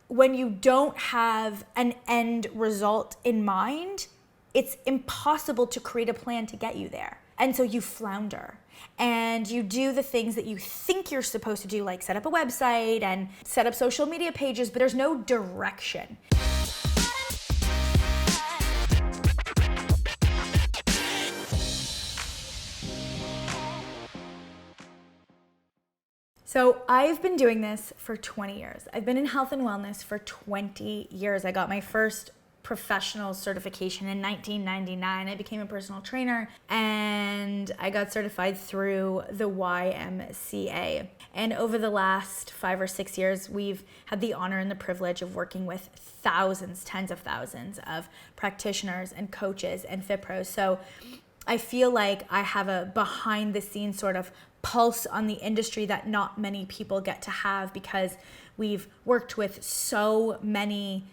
when you don't have an end result in mind, it's impossible to create a plan to get you there. And so you flounder and you do the things that you think you're supposed to do, like set up a website and set up social media pages, but there's no direction. So I've been doing this for 20 years. I've been in health and wellness for 20 years. I got my first professional certification in 1999. I became a personal trainer and I got certified through the YMCA. And over the last 5 or 6 years, we've had the honor and the privilege of working with thousands, tens of thousands of practitioners and coaches and fit pros. So I feel like I have a behind the scenes sort of pulse on the industry that not many people get to have, because we've worked with so many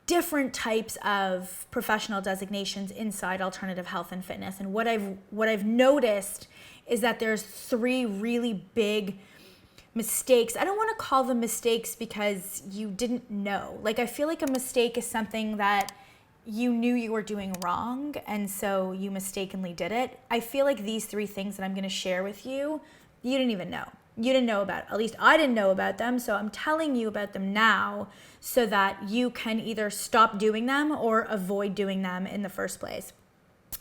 different types of professional designations inside alternative health and fitness. And what I've noticed is that there's 3 really big mistakes. I don't want to call them mistakes because you didn't know. Like, I feel like a mistake is something that you knew you were doing wrong, and so you mistakenly did it. I feel like these 3 things that I'm going to share with you, you didn't even know. You didn't know about. At least I didn't know about them, so I'm telling you about them now so that you can either stop doing them or avoid doing them in the first place.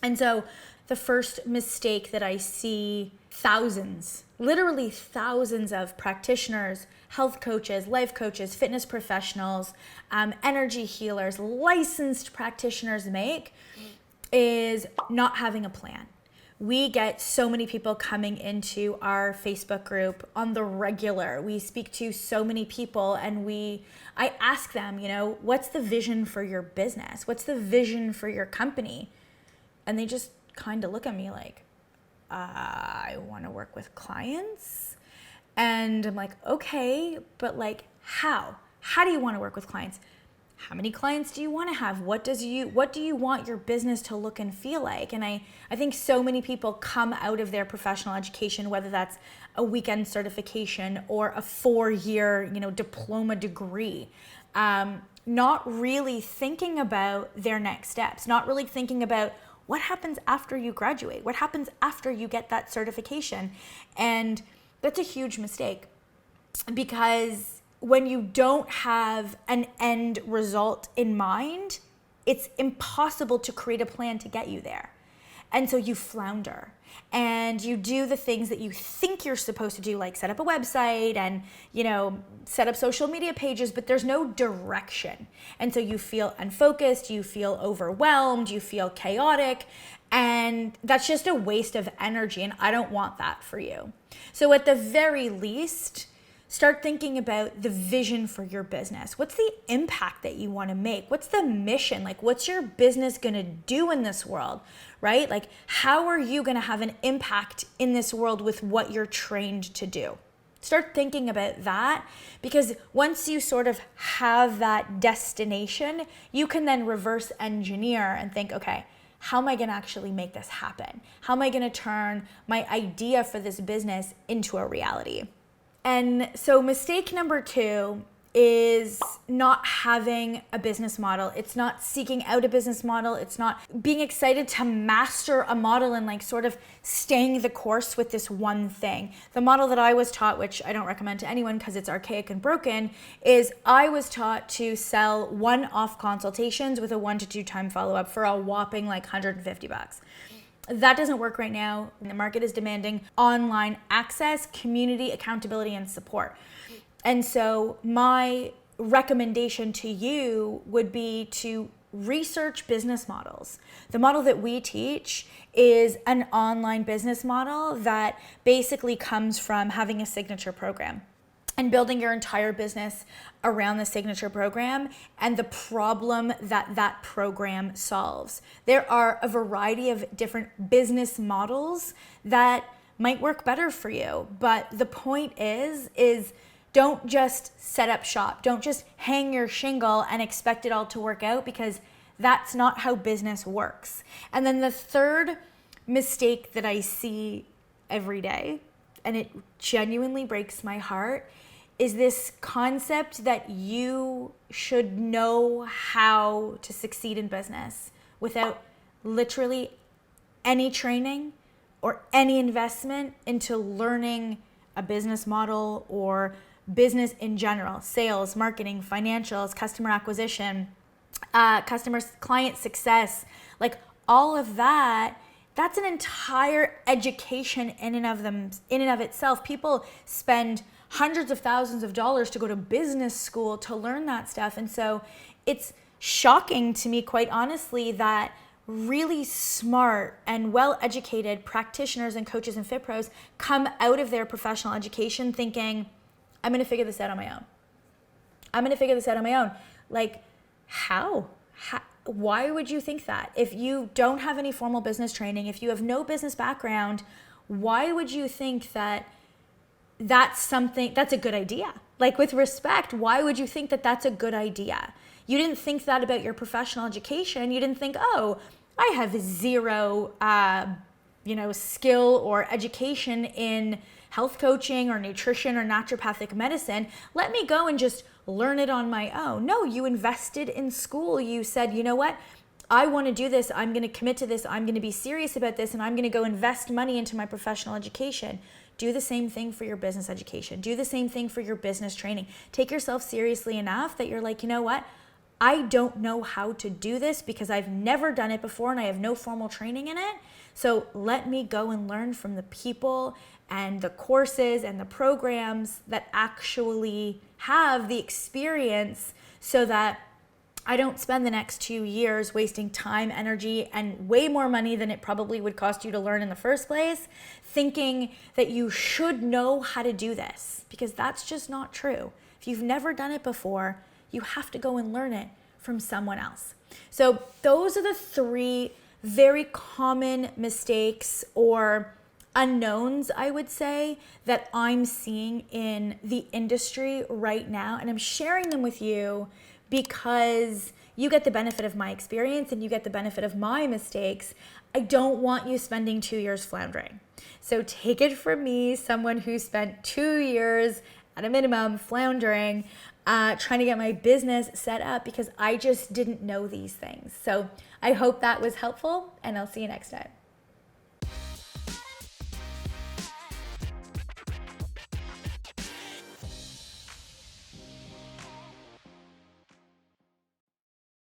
And so the first mistake that I see thousands, literally thousands of practitioners, health coaches, life coaches, fitness professionals, energy healers, licensed practitioners make is not having a plan. We get so many people coming into our Facebook group on the regular. We speak to so many people and I ask them, what's the vision for your business? What's the vision for your company? And they just kind of look at me like, I want to work with clients. And I'm like, okay, but like how? How do you want to work with clients? How many clients do you want to have? What do you want your business to look and feel like? And I think so many people come out of their professional education, whether that's a weekend certification or a 4-year, diploma degree, not really thinking about their next steps, not really thinking about what happens after you graduate, what happens after you get that certification. And that's a huge mistake, because when you don't have an end result in mind, it's impossible to create a plan to get you there. And so you flounder and you do the things that you think you're supposed to do, like set up a website and, set up social media pages, but there's no direction. And so you feel unfocused, you feel overwhelmed, you feel chaotic, and that's just a waste of energy. And I don't want that for you. So at the very least, start thinking about the vision for your business. What's the impact that you want to make? What's the mission? Like, what's your business going to do in this world, right? Like, how are you going to have an impact in this world with what you're trained to do? Start thinking about that, because once you sort of have that destination, you can then reverse engineer and think, okay, how am I going to actually make this happen? How am I going to turn my idea for this business into a reality? And so mistake number 2 is not having a business model. It's not seeking out a business model. It's not being excited to master a model and like sort of staying the course with this one thing. The model that I was taught, which I don't recommend to anyone because it's archaic and broken, is I was taught to sell one-off consultations with a 1 to 2 time follow-up for a whopping like $150. That doesn't work right now. The market is demanding online access, community, accountability, and support. And so my recommendation to you would be to research business models. The model that we teach is an online business model that basically comes from having a signature program and building your entire business around the signature program and the problem that program solves. There are a variety of different business models that might work better for you, but the point is don't just set up shop. Don't just hang your shingle and expect it all to work out, because that's not how business works. And then the third mistake that I see every day, and it genuinely breaks my heart, is this concept that you should know how to succeed in business without literally any training or any investment into learning a business model or business in general, sales, marketing, financials, customer acquisition, client success, like all of that. That's an entire education in and of itself. People spend hundreds of thousands of dollars to go to business school to learn that stuff. And so it's shocking to me, quite honestly, that really smart and well-educated practitioners and coaches and fit pros come out of their professional education thinking, I'm going to figure this out on my own. I'm going to figure this out on my own. Like, how? Why would you think that? If you don't have any formal business training, if you have no business background, why would you think that that's a good idea? Like, with respect, why would you think that that's a good idea? You didn't think that about your professional education. You didn't think, oh, I have zero, skill or education in health coaching or nutrition or naturopathic medicine. Let me go and just learn it on my own. No, you invested in school. You said, you know what? I want to do this. I'm going to commit to this. I'm going to be serious about this, and I'm going to go invest money into my professional education. Do the same thing for your business education. Do the same thing for your business training. Take yourself seriously enough that you're like, you know what? I don't know how to do this because I've never done it before and I have no formal training in it. So let me go and learn from the people and the courses and the programs that actually have the experience so that I don't spend the next 2 years wasting time, energy, and way more money than it probably would cost you to learn in the first place, thinking that you should know how to do this, because that's just not true. If you've never done it before, you have to go and learn it from someone else. So those are the 3 very common mistakes or unknowns, I would say, that I'm seeing in the industry right now. And I'm sharing them with you because you get the benefit of my experience and you get the benefit of my mistakes. I don't want you spending 2 years floundering. So take it from me, someone who spent 2 years at a minimum floundering, trying to get my business set up because I just didn't know these things. So I hope that was helpful, and I'll see you next time.